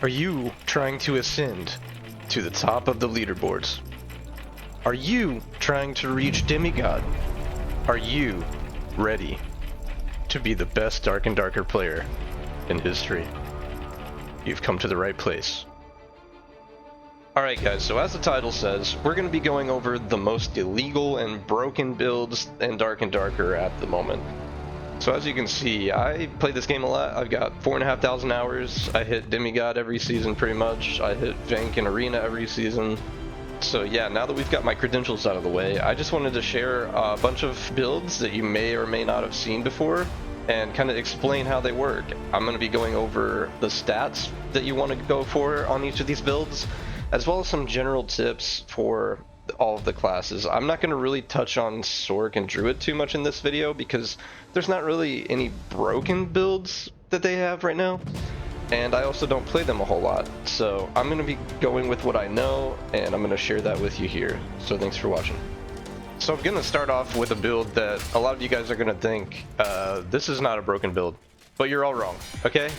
Are you trying to ascend to the top of the leaderboards? Are you trying to reach demigod? Are you ready to be the best Dark and Darker player in history? You've come to the right place. Alright guys, so as the title says, we're going to be going over the most illegal and broken builds in Dark and Darker at the moment. So as you can see, I play this game a lot. I've got 4,500 hours. I hit demigod every season pretty much. I hit Vank and Arena every season. So yeah, now that we've got my credentials out of the way, I just wanted to share a bunch of builds that you may or may not have seen before and kind of explain how they work. I'm going to be going over the stats that you want to go for on each of these builds, as well as some general tips for all of the classes. I'm not going to really touch on Sorc and Druid too much in this video because there's not really any broken builds that they have right now, and I also don't play them a whole lot, so I'm going to be going with what I know, and I'm going to share that with you here. So thanks for watching. So I'm going to start off with a build that a lot of you guys are going to think, this is not a broken build, but you're all wrong, okay?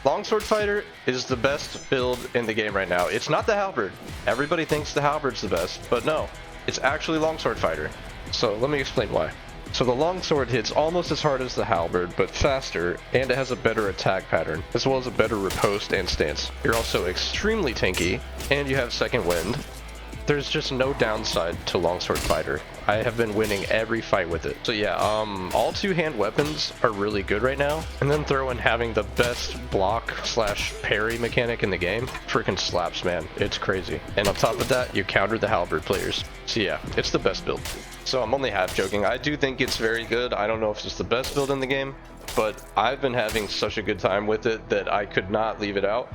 Longsword Fighter is the best build in the game right now. It's not the Halberd. Everybody thinks the Halberd's the best, but no, it's actually Longsword Fighter. So let me explain why. So the Longsword hits almost as hard as the Halberd, but faster, and it has a better attack pattern, as well as a better riposte and stance. You're also extremely tanky, and you have second wind. There's just no downside to Longsword Fighter. I have been winning every fight with it. So yeah, all two-hand weapons are really good right now. And then throw in having the best block/parry mechanic in the game. Freaking slaps, man. It's crazy. And on top of that, you counter the Halberd players. So yeah, it's the best build. So I'm only half joking. I do think it's very good. I don't know if it's the best build in the game, but I've been having such a good time with it that I could not leave it out.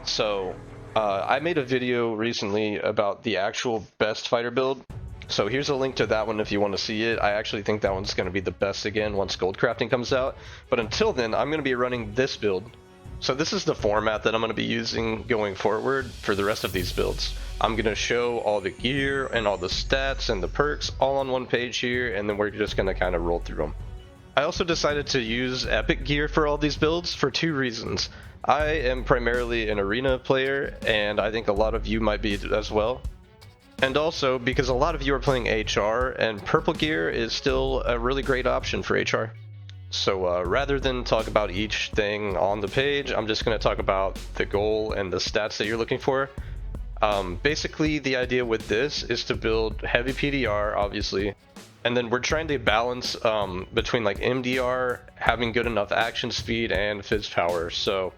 So I made a video recently about the actual best fighter build. So here's a link to that one if you want to see it. I actually think that one's going to be the best again once gold crafting comes out. But until then, I'm going to be running this build. So this is the format that I'm going to be using going forward for the rest of these builds. I'm going to show all the gear and all the stats and the perks all on one page here, and then we're just going to kind of roll through them. I also decided to use epic gear for all these builds for two reasons. I am primarily an arena player, and I think a lot of you might be as well. And also because a lot of you are playing HR, and purple gear is still a really great option for HR. So rather than talk about each thing on the page, I'm just going to talk about the goal and the stats that you're looking for. Basically, the idea with this is to build heavy PDR, obviously. And then we're trying to balance between like MDR, having good enough action speed, and Fizz power. So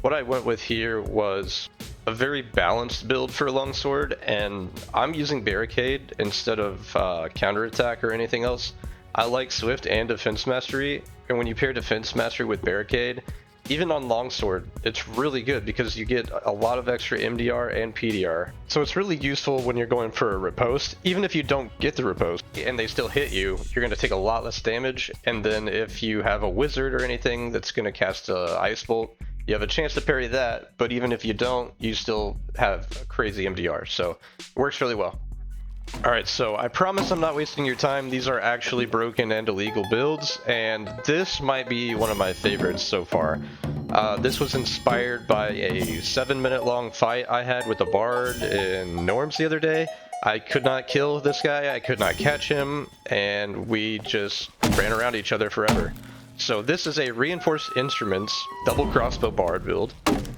what I went with here was a very balanced build for Longsword, and I'm using Barricade instead of counterattack or anything else. I like Swift and Defense Mastery, and when you pair Defense Mastery with Barricade, even on Longsword, it's really good because you get a lot of extra MDR and PDR. So it's really useful when you're going for a riposte. Even if you don't get the riposte and they still hit you, you're going to take a lot less damage. And then if you have a wizard or anything that's going to cast a Ice Bolt, you have a chance to parry that, but even if you don't, you still have a crazy MDR, so it works really well. Alright, so I promise I'm not wasting your time. These are actually broken and illegal builds, and this might be one of my favorites so far. This was inspired by a 7-minute long fight I had with a bard in Norms the other day. I could not kill this guy, I could not catch him, and we just ran around each other forever. So this is a reinforced instruments double crossbow bard build,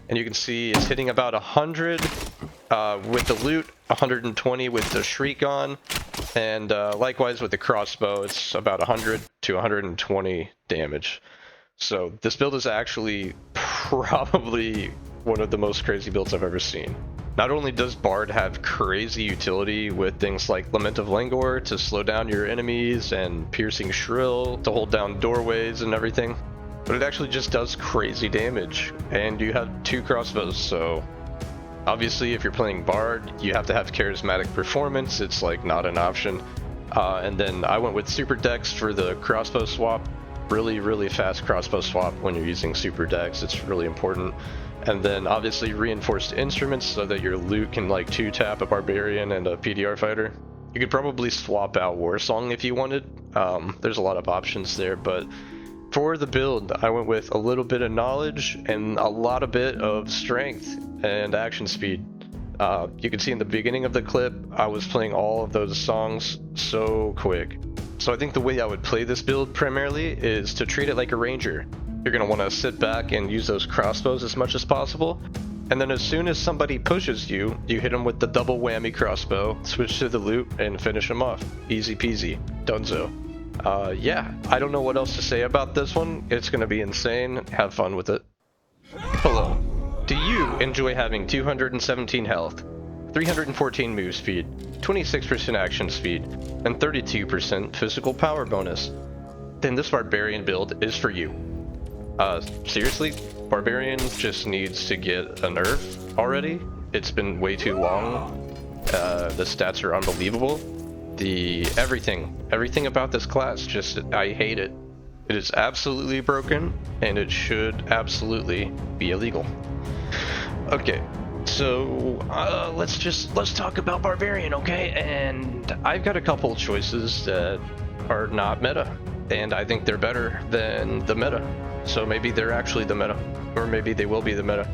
and you can see it's hitting about 100 with the loot, 120 with the shriek on, and likewise with the crossbow it's about 100 to 120 damage. So this build is actually probably one of the most crazy builds I've ever seen. Not only does Bard have crazy utility with things like Lament of Langor to slow down your enemies and Piercing Shrill to hold down doorways and everything, but it actually just does crazy damage, and you have 2 crossbows, so obviously if you're playing Bard you have to have charismatic performance. It's like not an option. And then I went with Super Dex for the crossbow swap. Really fast crossbow swap when you're using Super Dex, it's really important. And then obviously reinforced instruments so that your loot can like 2-tap a Barbarian and a PDR fighter. You could probably swap out Warsong if you wanted. There's a lot of options there, but For the build, I went with a little bit of knowledge and a lot of bit of strength and action speed. You can see in the beginning of the clip, I was playing all of those songs so quick. So I think the way I would play this build primarily is to treat it like a ranger. You're going to want to sit back and use those crossbows as much as possible. And then as soon as somebody pushes you, you hit them with the double whammy crossbow, switch to the loot, and finish them off. Easy peasy. Dunzo. Yeah, I don't know what else to say about this one. It's going to be insane. Have fun with it. Hello. Do you enjoy having 217 health, 314 move speed, 26% action speed, and 32% physical power bonus? Then this Barbarian build is for you. Seriously, Barbarian just needs to get a nerf already. It's been way too long. The stats are unbelievable. Everything about this class, I hate it. It is absolutely broken, and it should absolutely be illegal. Okay, so let's talk about Barbarian, okay? And I've got a couple choices that are not meta, and I think they're better than the meta. So maybe they're actually the meta, or maybe they will be the meta.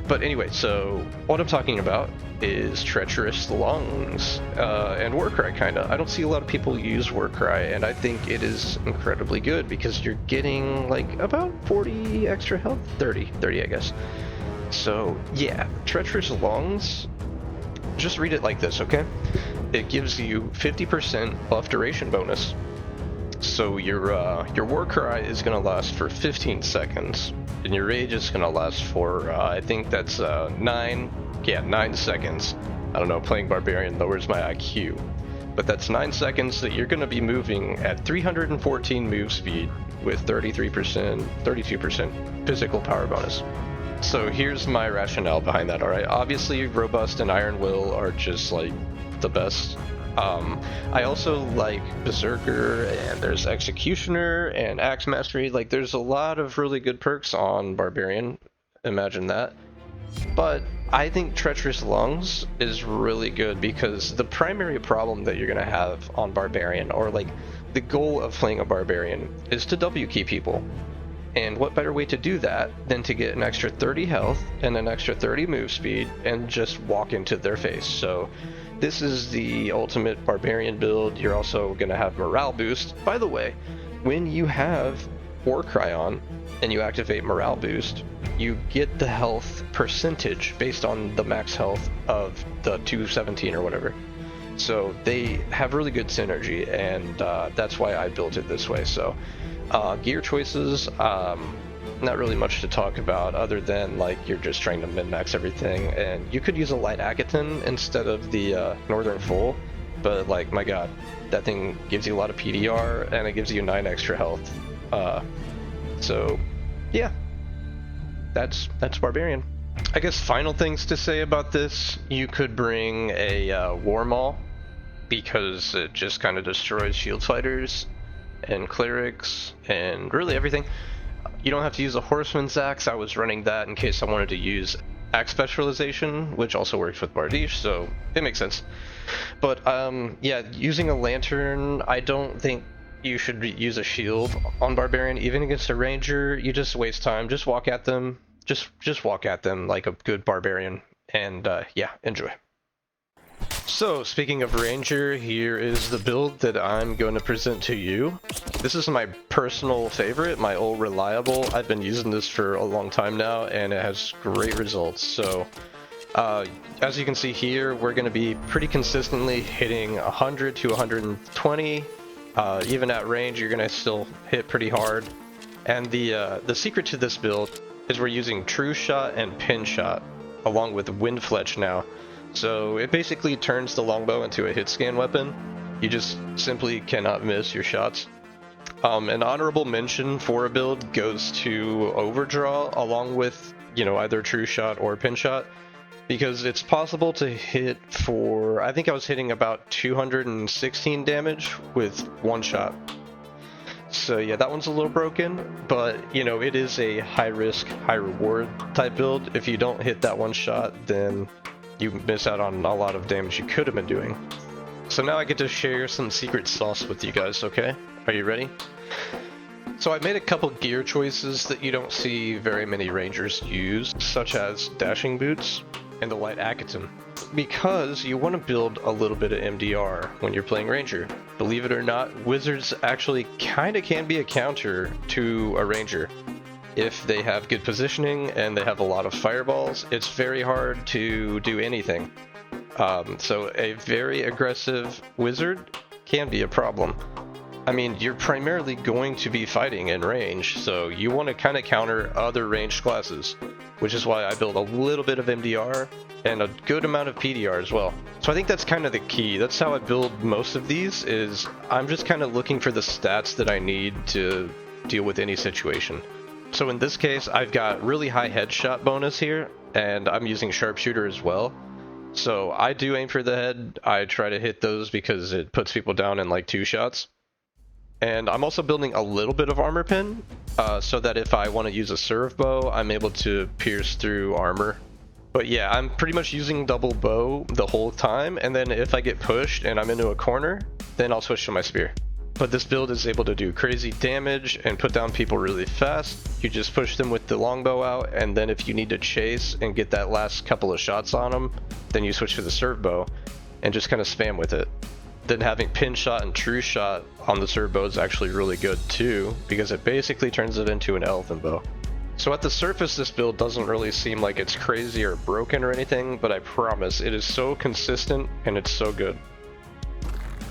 But anyway, so what I'm talking about is Treacherous Lungs and Warcry, kinda. I don't see a lot of people use Warcry, and I think it is incredibly good because you're getting like about 40 extra health, 30 I guess. So yeah, Treacherous Lungs, just read it like this, okay? It gives you 50% buff duration bonus. So your Warcry is gonna last for 15 seconds, and your Rage is gonna last for I think that's 9 seconds. I don't know, playing Barbarian lowers my IQ, but that's 9 seconds that you're gonna be moving at 314 move speed with 32% physical power bonus. So here's my rationale behind that. All right, obviously Robust and Iron Will are just like the best. I also like Berserker, and there's Executioner and Axe Mastery. Like, there's a lot of really good perks on Barbarian. Imagine that. But I think Treacherous Lungs is really good because the primary problem that you're gonna have on Barbarian, or like the goal of playing a Barbarian, is to W key people. And what better way to do that than to get an extra 30 health and an extra 30 move speed and just walk into their face. So this is the ultimate Barbarian build. You're also going to have morale boost. By the way, when you have Warcry on and you activate morale boost, you get the health percentage based on the max health of the 217 or whatever. So they have really good synergy, and that's why I built it this way. So gear choices, not really much to talk about other than like you're just trying to min-max everything, and you could use a light Agaton instead of the Northern Full, but like, my god, that thing gives you a lot of PDR and it gives you 9 extra health. So yeah, that's Barbarian. I guess final things to say about this, you could bring a War Maul because it just kind of destroys shield fighters and clerics and really everything. You don't have to use a Horseman's Axe. I was running that in case I wanted to use Axe Specialization, which also works with Bardiche, so it makes sense. But yeah, using a Lantern, I don't think you should use a shield on Barbarian. Even against a Ranger, you just waste time. Just walk at them. Just walk at them like a good Barbarian, and yeah, enjoy. So, speaking of Ranger, here is the build that I'm going to present to you. This is my personal favorite, my old reliable. I've been using this for a long time now, and it has great results. So, as you can see here, we're going to be pretty consistently hitting 100 to 120. Even at range, you're going to still hit pretty hard. And the secret to this build is we're using True Shot and Pin Shot, along with Wind Fletch now. So it basically turns the longbow into a hit scan weapon. You just simply cannot miss your shots. An honorable mention for a build goes to Overdraw, along with, you know, either True Shot or Pin Shot, because it's possible to hit for, I think I was hitting about 216 damage with one shot. So yeah, that one's a little broken, but you know, it is a high risk, high reward type build. If you don't hit that one shot, then you miss out on a lot of damage you could have been doing. So now I get to share some secret sauce with you guys, okay? Are you ready? So I made a couple gear choices that you don't see very many rangers use, such as dashing boots and the light Akaton, because you want to build a little bit of MDR when you're playing ranger. Believe it or not, wizards actually kinda can be a counter to a ranger. If they have good positioning and they have a lot of fireballs, it's very hard to do anything. So a very aggressive wizard can be a problem. I mean, you're primarily going to be fighting in range, so you want to kind of counter other ranged classes, which is why I build a little bit of MDR and a good amount of PDR as well. So I think that's kind of the key. That's how I build most of these, is I'm just kind of looking for the stats that I need to deal with any situation. So in this case, I've got really high headshot bonus here, and I'm using sharpshooter as well. So I do aim for the head. I try to hit those because it puts people down in like 2 shots. And I'm also building a little bit of armor pin, so that if I want to use a serve bow, I'm able to pierce through armor. But yeah, I'm pretty much using double bow the whole time, and then if I get pushed and I'm into a corner, then I'll switch to my spear. But this build is able to do crazy damage and put down people really fast. You just push them with the longbow out, and then if you need to chase and get that last couple of shots on them, then you switch to the serve bow and just kind of spam with it. Then having pin shot and true shot on the serve bow is actually really good too, because it basically turns it into an elephant bow. So at the surface, this build doesn't really seem like it's crazy or broken or anything, but I promise it is so consistent and it's so good.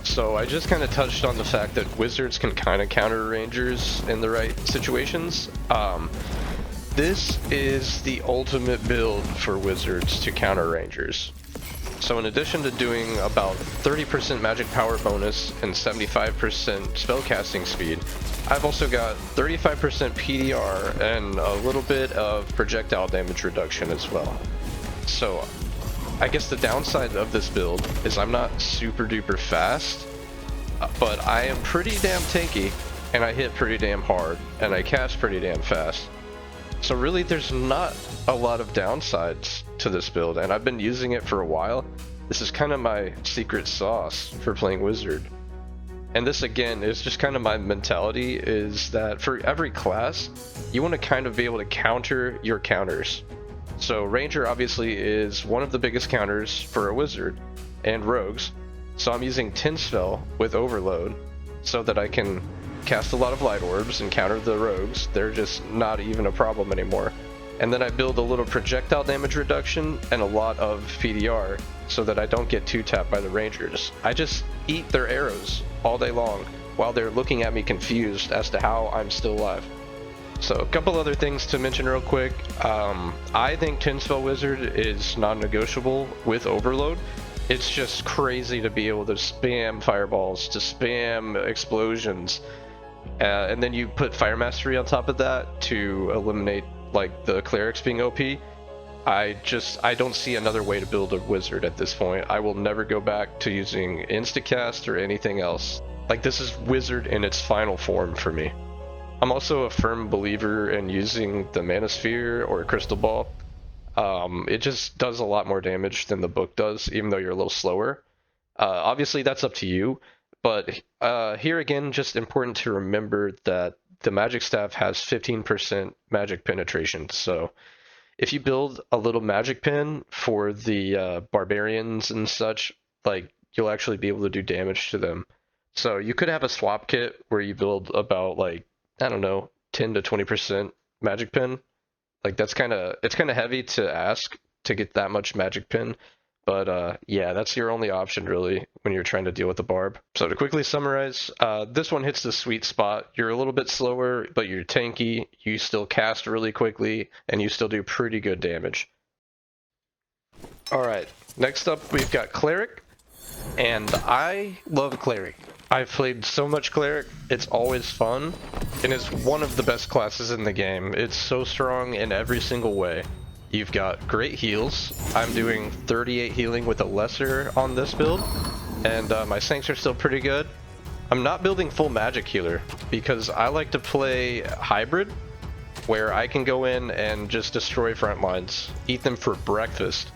So I just kind of touched on the fact that wizards can kind of counter rangers in the right situations. This is the ultimate build for wizards to counter rangers. So in addition to doing about 30% magic power bonus and 75% spellcasting speed, I've also got 35% PDR and a little bit of projectile damage reduction as well. So I guess the downside of this build is I'm not super duper fast, but I am pretty damn tanky, and I hit pretty damn hard, and I cast pretty damn fast. So really there's not a lot of downsides to this build, and I've been using it for a while. This is kind of my secret sauce for playing wizard. And this again is just kind of my mentality, is that for every class, you want to kind of be able to counter your counters. So ranger obviously is one of the biggest counters for a wizard, and rogues. So I'm using Tinspell with overload so that I can cast a lot of light orbs and counter the rogues. They're just not even a problem anymore. And then I build a little projectile damage reduction and a lot of PDR so that I don't get 2-tapped by the rangers. I just eat their arrows all day long while they're looking at me confused as to how I'm still alive. So a couple other things to mention real quick. I think Tinspell Wizard is non-negotiable with overload. It's just crazy to be able to spam fireballs, to spam explosions, and then you put Fire Mastery on top of that to eliminate like the clerics being OP. I don't see another way to build a wizard at this point. I will never go back to using instacast or anything else. Like, this is wizard in its final form for me. I'm also a firm believer in using the Mana Sphere or Crystal Ball. It just does a lot more damage than the book does, even though you're a little slower. Obviously that's up to you, but here again, just important to remember that the magic staff has 15% magic penetration. So if you build a little magic pin for the barbarians and such, like, you'll actually be able to do damage to them. So you could have a swap kit where you build about, like, I don't know, 10 to 20% magic pin. Like, it's kind of heavy to ask to get that much magic pin, but yeah, that's your only option really when you're trying to deal with the barb. So to quickly summarize, this one hits the sweet spot. You're a little bit slower, but you're tanky, you still cast really quickly, and you still do pretty good damage. Alright, next up we've got Cleric, and I love Cleric. I've played so much Cleric, it's always fun, and it's one of the best classes in the game. It's so strong in every single way. You've got great heals. I'm doing 38 healing with a lesser on this build, and my sinks are still pretty good. I'm not building full magic healer, because I like to play hybrid, where I can go in and just destroy front lines, eat them for breakfast.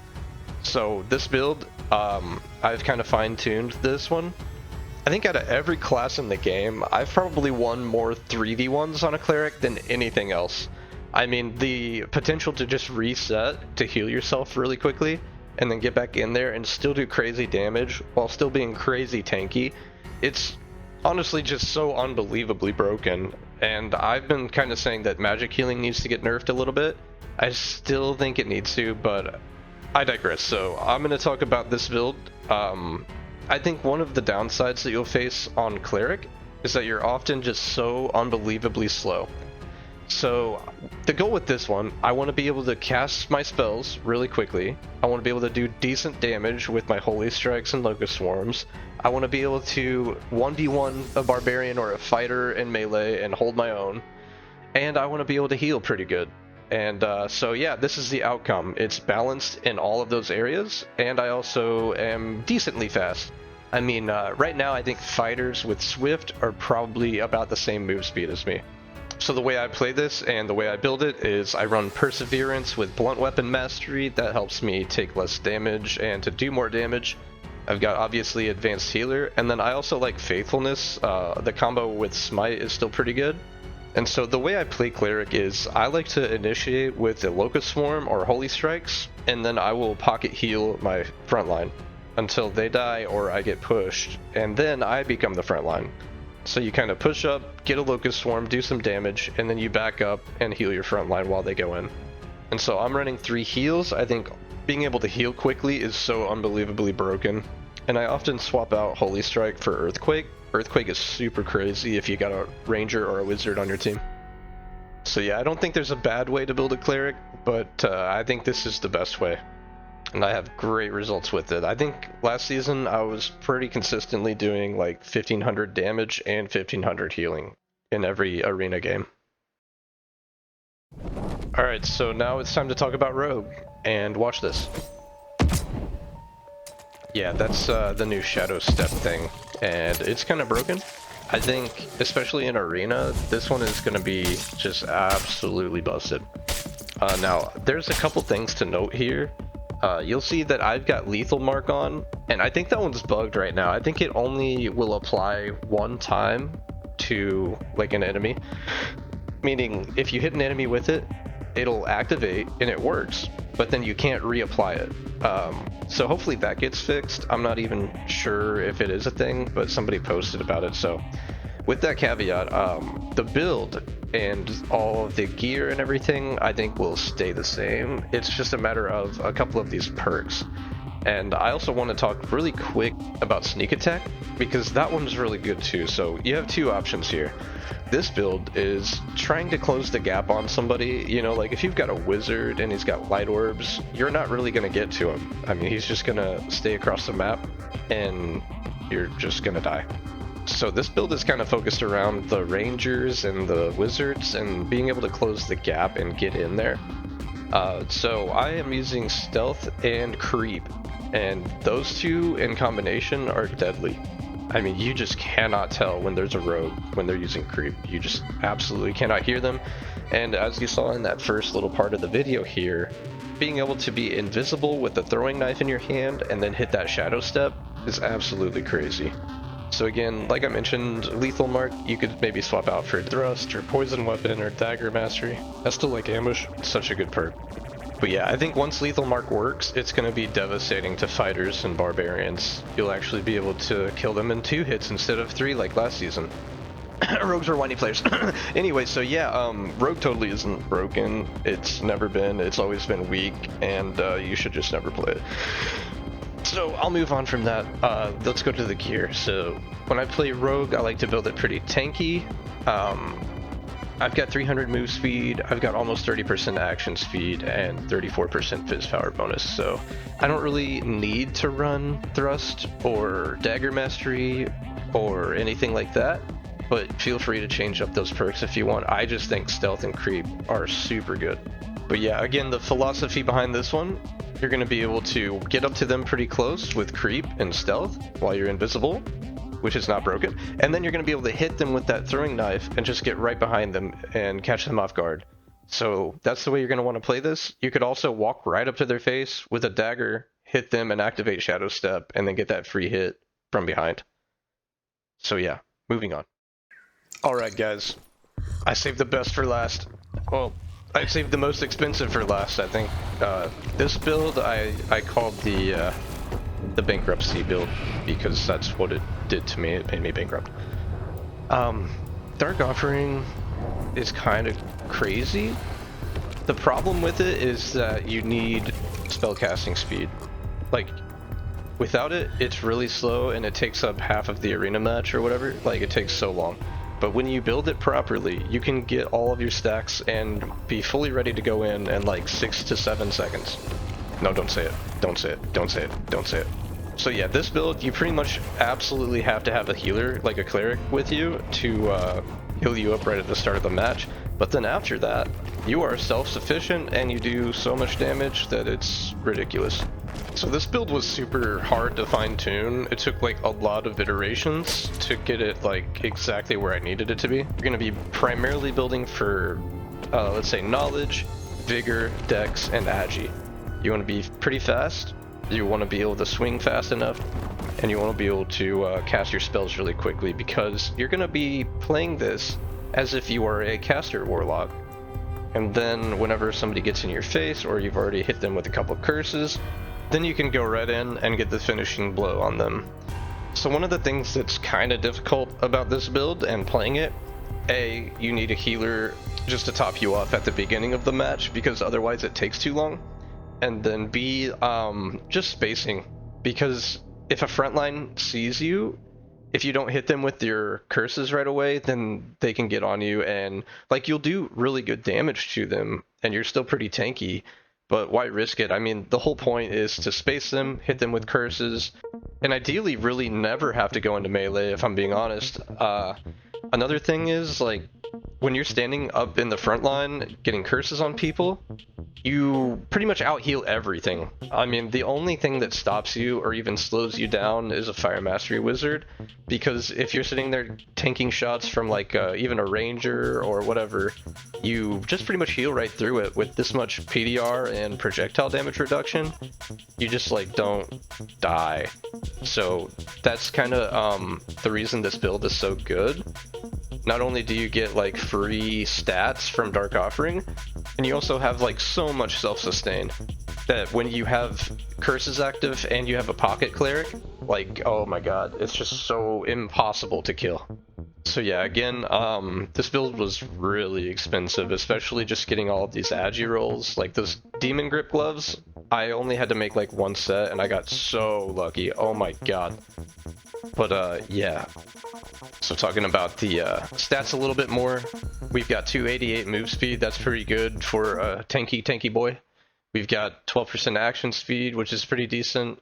So this build, I've kind of fine-tuned this one. I think out of every class in the game, I've probably won more 3v1s on a Cleric than anything else. I mean, the potential to just reset, to heal yourself really quickly, and then get back in there and still do crazy damage while still being crazy tanky, it's honestly just so unbelievably broken. And I've been kind of saying that magic healing needs to get nerfed a little bit. I still think it needs to, but I digress. So I'm going to talk about this build. I think one of the downsides that you'll face on Cleric is that you're often just so unbelievably slow. So the goal with this one, I want to be able to cast my spells really quickly. I want to be able to do decent damage with my Holy Strikes and Locust Swarms. I want to be able to 1v1 a Barbarian or a Fighter in melee and hold my own. And I want to be able to heal pretty good. And so yeah, this is the outcome. It's balanced in all of those areas, and I also am decently fast. I mean, right now I think fighters with Swift are probably about the same move speed as me. So the way I play this and the way I build it is I run Perseverance with Blunt Weapon Mastery. That helps me take less damage and to do more damage. I've got obviously Advanced Healer, and then I also like Faithfulness. The combo with Smite is still pretty good. And so the way I play Cleric is I like to initiate with a Locust Swarm or Holy Strikes, and then I will pocket heal my front line until they die or I get pushed, and then I become the front line. So you kind of push up, get a Locust Swarm, do some damage, and then you back up and heal your front line while they go in. And so I'm running 3 heals. I think being able to heal quickly is so unbelievably broken. And I often swap out Holy Strike for Earthquake. Earthquake is super crazy if you got a Ranger or a Wizard on your team. So yeah, I don't think there's a bad way to build a Cleric, but I think this is the best way. And I have great results with it. I think last season I was pretty consistently doing like 1500 damage and 1500 healing in every arena game. Alright, so now it's time to talk about Rogue, and watch this. Yeah, that's the new Shadow Step thing, and it's kind of broken. I think, especially in Arena, this one is going to be just absolutely busted. Now, there's a couple things to note here. You'll see that I've got Lethal Mark on, and I think that one's bugged right now. I think it only will apply one time to, like, an enemy. Meaning, if you hit an enemy with it, it'll activate, and it works, but then you can't reapply it. So hopefully that gets fixed. I'm not even sure if it is a thing, but somebody posted about it. So with that caveat, the build and all of the gear and everything I think will stay the same. It's just a matter of a couple of these perks. And I also want to talk really quick about Sneak Attack, because that one's really good too. So you have 2 options here. This build is trying to close the gap on somebody. You know, like if you've got a wizard and he's got light orbs, you're not really going to get to him. I mean, he's just going to stay across the map and you're just going to die. So this build is kind of focused around the rangers and the wizards and being able to close the gap and get in there. So I am using stealth and creep, and those 2 in combination are deadly. I mean, you just cannot tell when there's a rogue when they're using creep. You just absolutely cannot hear them. And as you saw in that first little part of the video here, being able to be invisible with a throwing knife in your hand and then hit that shadow step is absolutely crazy. So again, like I mentioned, Lethal Mark, you could maybe swap out for Thrust or Poison Weapon or Dagger Mastery. I still like Ambush, it's such a good perk. But yeah, I think once Lethal Mark works, it's going to be devastating to fighters and barbarians. You'll actually be able to kill them in 2 hits instead of 3 like last season. Rogues are whiny players. Anyway, so yeah, Rogue totally isn't broken. It's never been. It's always been weak, and you should just never play it. So I'll move on from that. Let's go to the gear. So when I play Rogue, I like to build it pretty tanky. I've got 300 move speed, I've got almost 30% action speed, and 34% fizz power bonus, so I don't really need to run Thrust or Dagger Mastery or anything like that, but feel free to change up those perks if you want. I just think Stealth and Creep are super good. But yeah, again, the philosophy behind this one, you're going to be able to get up to them pretty close with Creep and Stealth while you're invisible, which is not broken, and then you're going to be able to hit them with that throwing knife and just get right behind them and catch them off guard. So that's the way you're going to want to play this. You could also walk right up to their face with a dagger, hit them and activate Shadow Step, and then get that free hit from behind. So yeah, moving on. Alright guys, I saved the best for last. Well, I saved the most expensive for last, I think. This build I called the bankruptcy build because that's what it did to me. It made me bankrupt. Dark Offering is kind of crazy. The problem with it is that you need spellcasting speed. Like, without it, it's really slow and it takes up half of the arena match or whatever. Like, it takes so long. But when you build it properly, you can get all of your stacks and be fully ready to go in like 6 to 7 seconds. No, don't say it. Don't say it. Don't say it. Don't say it. So yeah, this build, you pretty much absolutely have to have a healer, like a cleric, with you to heal you up right at the start of the match. But then after that, you are self-sufficient and you do so much damage that it's ridiculous. So this build was super hard to fine-tune. It took like a lot of iterations to get it like exactly where I needed it to be. You're going to be primarily building for, let's say, knowledge, vigor, dex, and agi. You want to be pretty fast, you want to be able to swing fast enough, and you want to be able to cast your spells really quickly, because you're going to be playing this as if you are a caster warlock. And then whenever somebody gets in your face, or you've already hit them with a couple of curses, then you can go right in and get the finishing blow on them. So one of the things that's kind of difficult about this build and playing it, A, you need a healer just to top you off at the beginning of the match, because otherwise it takes too long. And then B, just spacing, because if a frontline sees you, if you don't hit them with your curses right away, then they can get on you, and like you'll do really good damage to them, and you're still pretty tanky. But why risk it? I mean, the whole point is to space them, hit them with curses, and ideally really never have to go into melee, if I'm being honest. Another thing is, like, when you're standing up in the front line getting curses on people, you pretty much out-heal everything. I mean, the only thing that stops you or even slows you down is a Fire Mastery Wizard, because if you're sitting there tanking shots from like even a ranger or whatever, you just pretty much heal right through it with this much PDR and projectile damage reduction. You just like don't die. So that's kind of the reason this build is so good. Not only do you get like free stats from Dark Offering, and you also have like so much self-sustain that when you have curses active and you have a pocket cleric, like, oh my god, it's just so impossible to kill. So yeah, again, this build was really expensive, especially just getting all of these agi rolls. Like those demon grip gloves, I only had to make like one set and I got so lucky. Oh my god. But yeah. So talking about the stats a little bit more, we've got 288 move speed. That's pretty good for a tanky boy. We've got 12% action speed, which is pretty decent.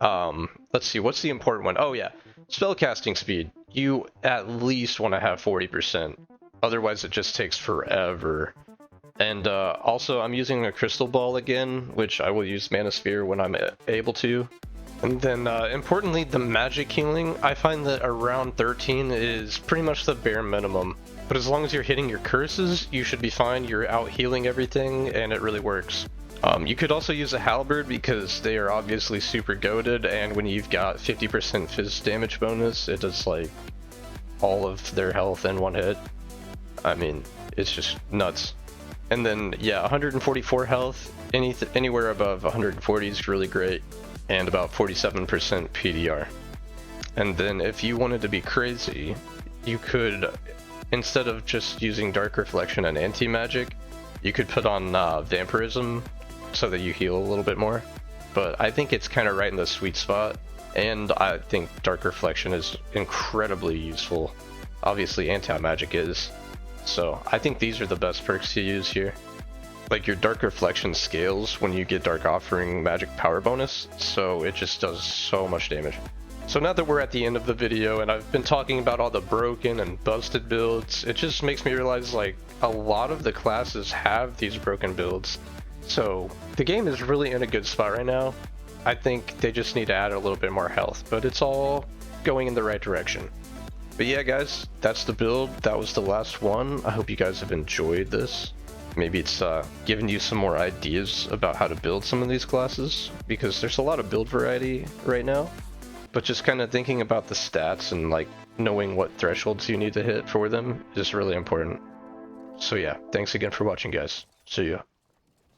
Let's see, what's the important one? Oh yeah, spellcasting speed. You at least want to have 40%. Otherwise it just takes forever. And also I'm using a crystal ball again, which I will use Mana Sphere when I'm able to. And then, importantly, the magic healing, I find that around 13 is pretty much the bare minimum. But as long as you're hitting your curses, you should be fine. You're out healing everything, and it really works. You could also use a halberd because they are obviously super goated, and when you've got 50% phys damage bonus, it does like all of their health in one hit. I mean, it's just nuts. And then, yeah, 144 health, anywhere above 140 is really great. And about 47% PDR. And then if you wanted to be crazy, you could, instead of just using Dark Reflection and Anti-Magic, you could put on Vampirism so that you heal a little bit more. But I think it's kind of right in the sweet spot, and I think Dark Reflection is incredibly useful. Obviously Anti-Magic is. So I think these are the best perks to use here. Like your Dark Reflection scales when you get Dark Offering magic power bonus, so it just does so much damage. So now that we're at the end of the video and I've been talking about all the broken and busted builds, it just makes me realize like a lot of the classes have these broken builds. So the game is really in a good spot right now. I think they just need to add a little bit more health, but it's all going in the right direction. But yeah guys, that's the build. That was the last one. I hope you guys have enjoyed this. Maybe it's giving you some more ideas about how to build some of these classes, because there's a lot of build variety right now. But just kind of thinking about the stats and like knowing what thresholds you need to hit for them is really important. So yeah, thanks again for watching, guys. See ya.